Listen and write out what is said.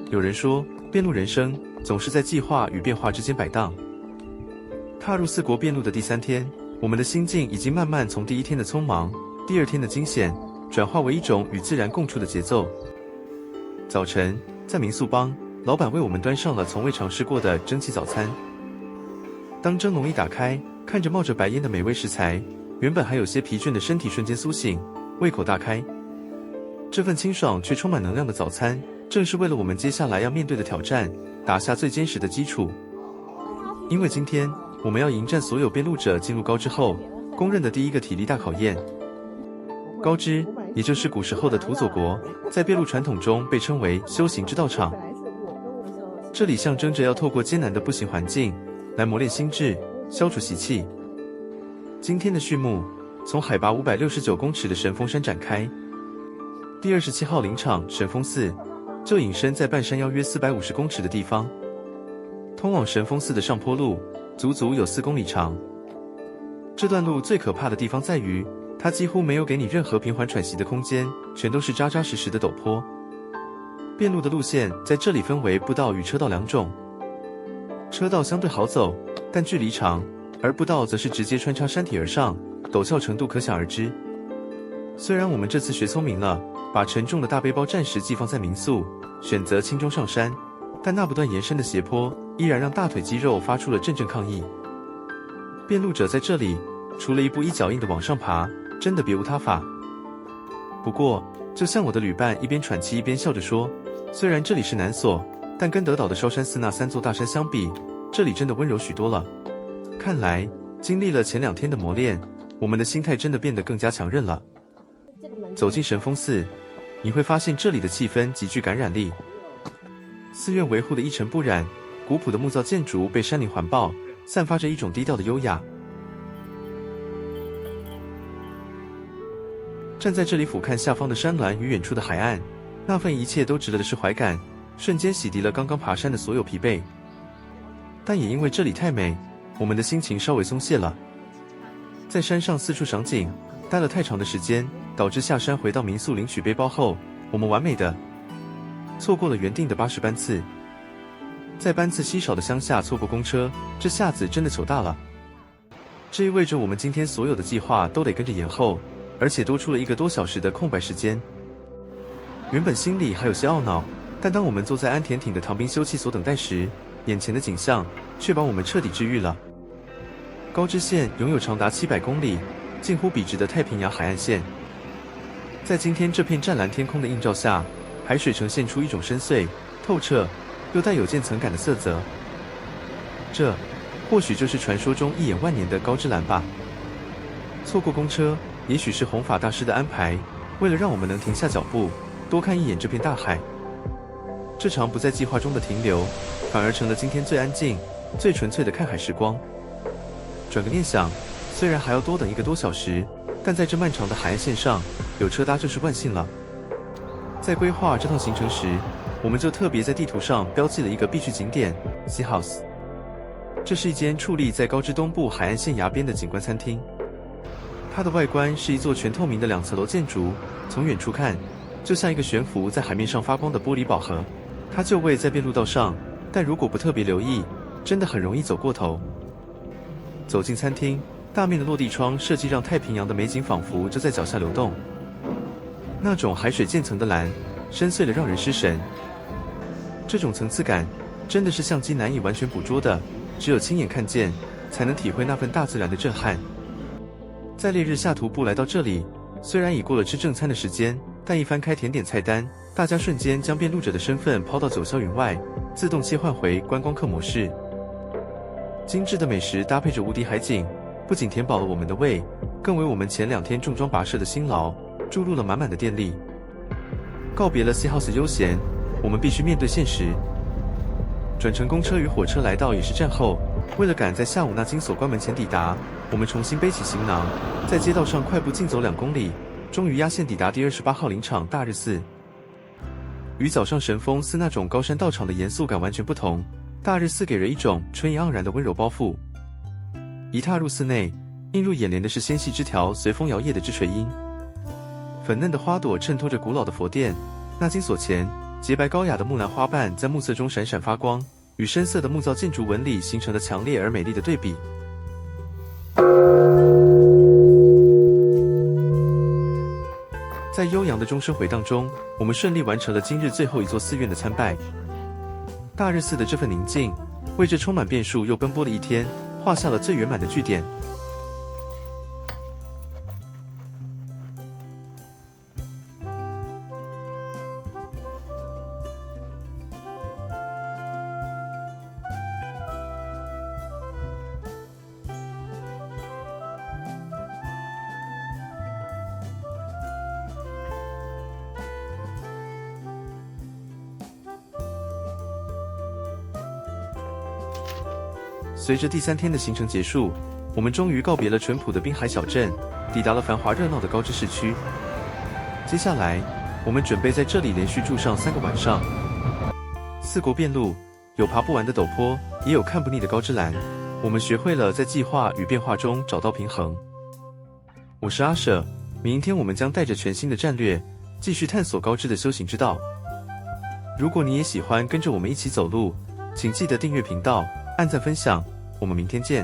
有人說，遍路人生總是在計劃與變化之間擺盪。踏入四國遍路的第3天，我們的心境已經慢慢從第1天的匆忙、第2天的驚險，轉化為一種與自然共處的節奏。早晨，在民宿幫，老闆為我們端上了從未嘗試過的蒸汽早餐。當蒸籠一打開，看着冒着白煙的美味食材，原本還有些疲倦的身體瞬間甦醒，胃口大開。這份清爽卻充滿能量的早餐，正是為了我們接下來要面對的挑戰打下最堅實的基礎。因為今天我們要迎戰所有遍路者進入高知後公認的第一個體力大考驗。高知，也就是古時候的土佐國，在遍路傳統中被稱為修行之道場。這裡象徵着要透過艱難的步行環境來磨練心智，消除習氣。今天的序幕從海拔569公尺的神峰山展開，第27號林場神峰寺就隱身在半山腰約450公尺的地方。通往神峰寺的上坡路足足有4公里長。這段路最可怕的地方在於，它幾乎沒有給你任何平緩喘息的空間，全都是扎扎實實的陡坡。遍路的路線在這裡分為步道與車道2種。車道相對好走，但距離長，而步道則是直接穿插山體而上，陡峭程度可想而知。雖然我們這次學聰明了，把沉重的大背包暫時寄放在民宿，選擇輕裝上山，但那不斷延伸的斜坡依然讓大腿肌肉發出了陣陣抗議。遍路者在這裡，除了一步一腳印的往上爬，真的別無他法。不過，就像我的旅伴一邊喘氣一邊笑着說，雖然這裡是南所，但跟德島的燒山寺那3座大山相比，這裡真的溫柔許多了。看來，經歷了前2天的磨練，我們的心態真的變得更加強韌了。走進神峰寺，你會發現這裡的氣氛極具感染力。寺院維護的一塵不染，古樸的木造建築被山林環抱，散發着一種低調的優雅。站在這裡俯瞰下方的山巒與遠處的海岸，那份一切都值得的釋懷感，瞬間洗滌了剛剛爬山的所有疲憊。但也因為這裡太美，我們的心情稍微鬆懈了。在山上四處賞景，待了太長的時間，導致下山回到民宿領取背包後，我們完美的錯過了原定的巴士班次。在班次稀少的鄉下錯過公車，這下子真的糗大了。這意味着我們今天所有的計劃都得跟着延後，而且多出了1個多小時的空白時間。原本心裡還有些懊惱，但當我們坐在安田町的唐濱休憩所等待時，眼前的景象卻把我們徹底治癒了。高知縣擁有長達700公里、近乎筆直的太平洋海岸線。在今天這片湛藍天空的映照下，海水呈現出一種深邃、透徹又帶有漸層感的色澤。這或許就是傳說中一眼萬年的高知藍吧。錯過公車，也許是弘法大師的安排，為了讓我們能停下腳步，多看一眼這片大海。這場不在計劃中的停留，反而成了今天最安靜、最純粹的看海時光。轉個念想，雖然還要多等1個多小時，但在這漫長的海岸線上，有車搭就是萬幸了。在規劃這套行程時，我們就特別在地圖上標記了一個必去景點 Sea House。這是一間矗立在高知東部海岸線崖邊的景觀餐廳。它的外觀是一座全透明的2層樓建築，從遠處看，就像一個懸浮在海面上發光的玻璃寶盒。它就位在遍路道上，但如果不特別留意，真的很容易走過頭。走進餐廳，大面的落地窗設計讓太平洋的美景仿佛就在腳下流動。那種海水漸層的藍，深邃的讓人失神。這種層次感，真的是相機難以完全捕捉的，只有親眼看見，才能體會那份大自然的震撼。在烈日下徒步來到這裡，雖然已過了吃正餐的時間，但一翻開甜點菜單，大家瞬間將遍路者的身份拋到九霄雲外，自動切換回觀光客模式。精緻的美食搭配着無敵海景，不僅填飽了我們的胃，更為我們前2天重裝跋涉的辛勞注入了滿滿的電力。告別了 Sea House 悠閒，我們必須面對現實。轉乘公車與火車來到也是站後，為了趕在下午那金所關門前抵達，我們重新背起行囊，在街道上快步競走2公里，終於壓線抵達第28號林場大日寺。與早上神峰寺那種高山道場的嚴肅感完全不同，大日寺給人一種春意盎然的溫柔包覆。一踏入寺內，映入眼簾的是纖細枝條隨風搖曳的枝垂音，粉嫩的花朵襯托着古老的佛殿。那金所前潔白高雅的木蘭花瓣在暮色中閃閃發光，與深色的木造建築紋理形成了強烈而美麗的對比。在悠揚的鐘聲回盪中，我們順利完成了今日最後一座寺院的參拜。大日寺的這份寧靜，為這充滿變數又奔波的一天畫下了最圓滿的句點。隨着第3天的行程結束，我們終於告別了淳樸的濱海小鎮，抵達了繁華熱鬧的高知市區。接下來，我們準備在這裡連續住上3個晚上。4國遍路，有爬不完的陡坡，也有看不膩的高知藍。我們學會了在計劃與變化中找到平衡。我是阿舍，明天我們將帶着全新的戰略，繼續探索高知的修行之道。如果你也喜歡跟着我們一起走路，請記得訂閱頻道，按讚分享。我們明天見。